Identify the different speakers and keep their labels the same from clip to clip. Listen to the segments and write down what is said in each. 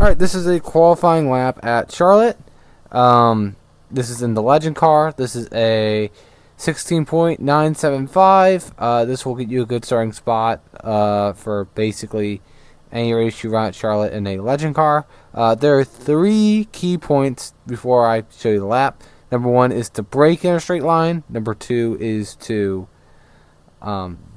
Speaker 1: Alright, this is a qualifying lap at Charlotte. This is in the Legend car. This is a 16.975. This will get you a good starting spot for basically any race you run at Charlotte in a Legend car. There are 3 key points before I show you the lap. Number 1 is to brake in a straight line. Number 2 is to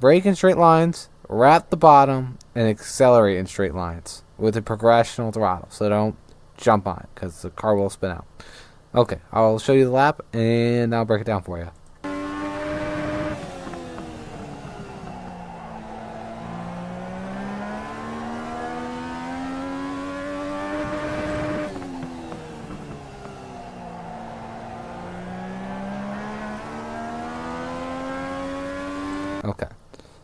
Speaker 1: brake in straight lines, wrap the bottom, and accelerate in straight lines with a progressional throttle. So don't jump on it because the car will spin out. Okay, I'll show you the lap and I'll break it down for you. Okay,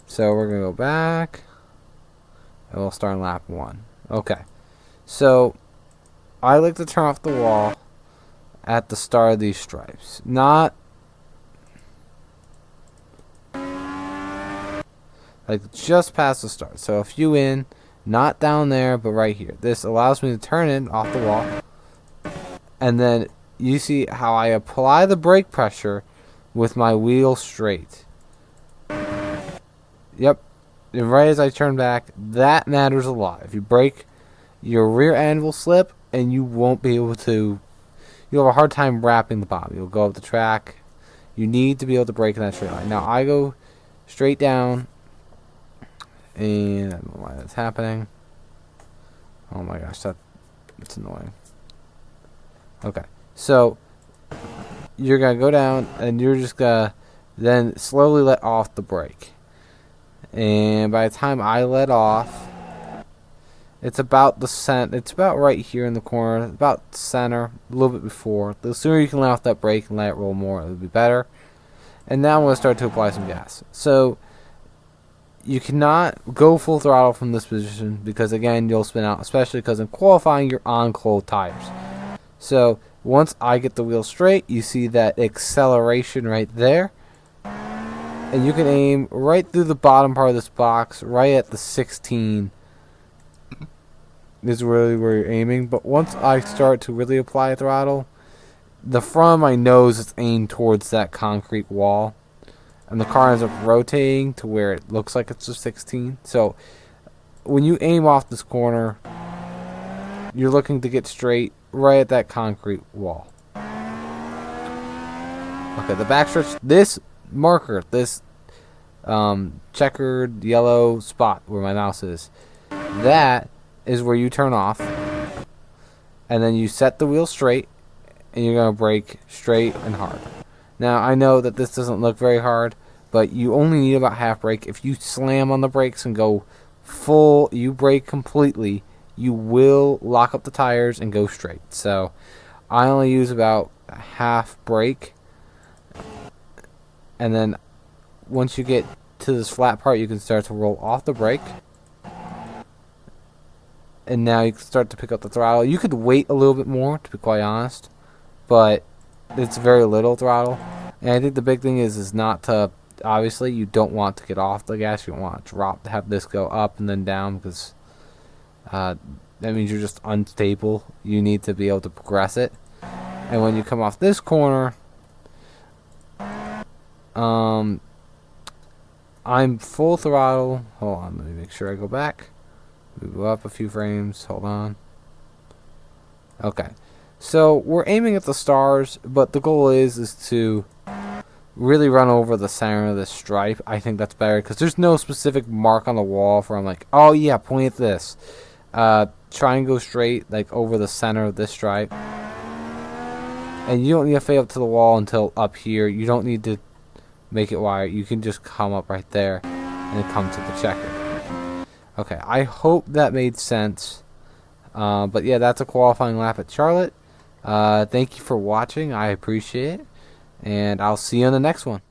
Speaker 1: so we're going to go back and we'll start on lap 1. Okay, so I like to turn off the wall at the start of these stripes. Not like just past the start. So a few in, not down there, but right here. This allows me to turn it off the wall. And then you see how I apply the brake pressure with my wheel straight. Yep. And right as I turn back, that matters a lot. If you brake, your rear end will slip and you won't be able to, you'll have a hard time wrapping the bottom. You'll go up the track. You need to be able to brake in that straight line. Now I go straight down, and I don't know why that's happening. Oh my gosh, that's annoying. Okay, so you're gonna go down and you're just gonna then slowly let off the brake. And by the time I let off, it's about the center. It's about right here in the corner, about center, a little bit before. The sooner you can let off that brake and let it roll more, it would be better. And now I'm going to start to apply some gas. So you cannot go full throttle from this position because again you'll spin out, especially because in qualifying you're on cold tires. So once I get the wheel straight, you see that acceleration right there. And you can aim right through the bottom part of this box, right at the 16 is really where you're aiming. But once I start to really apply throttle, the front of my nose is aimed towards that concrete wall. And the car ends up rotating to where it looks like it's a 16. So when you aim off this corner, you're looking to get straight right at that concrete wall. Okay, the backstretch, this marker, this checkered yellow spot where my mouse is, that is where you turn off, and then you set the wheel straight and you're going to brake straight and hard. Now I know that this doesn't look very hard, but you only need about half brake. If you slam on the brakes and go full, you brake completely, you will lock up the tires and go straight. So I only use about half brake. And then once you get to this flat part, you can start to roll off the brake. And now you can start to pick up the throttle. You could wait a little bit more, to be quite honest. But it's very little throttle. And I think the big thing is not to, obviously, you don't want to get off the gas. You don't want to drop, have this go up and then down, because that means you're just unstable. You need to be able to progress it. And when you come off this corner, I'm full throttle. Hold on, let me make sure I go back. Move up a few frames. Hold on. Okay. So we're aiming at the stars, but the goal is to really run over the center of this stripe. I think that's better because there's no specific mark on the wall for I'm like, oh yeah, point at this. Try and go straight like over the center of this stripe. And you don't need to fade up to the wall until up here. You don't need to make it wide. You can just come up right there and then come to the checker. Okay, I hope that made sense. But yeah, that's a qualifying lap at Charlotte. Thank you for watching. I appreciate it. And I'll see you on the next one.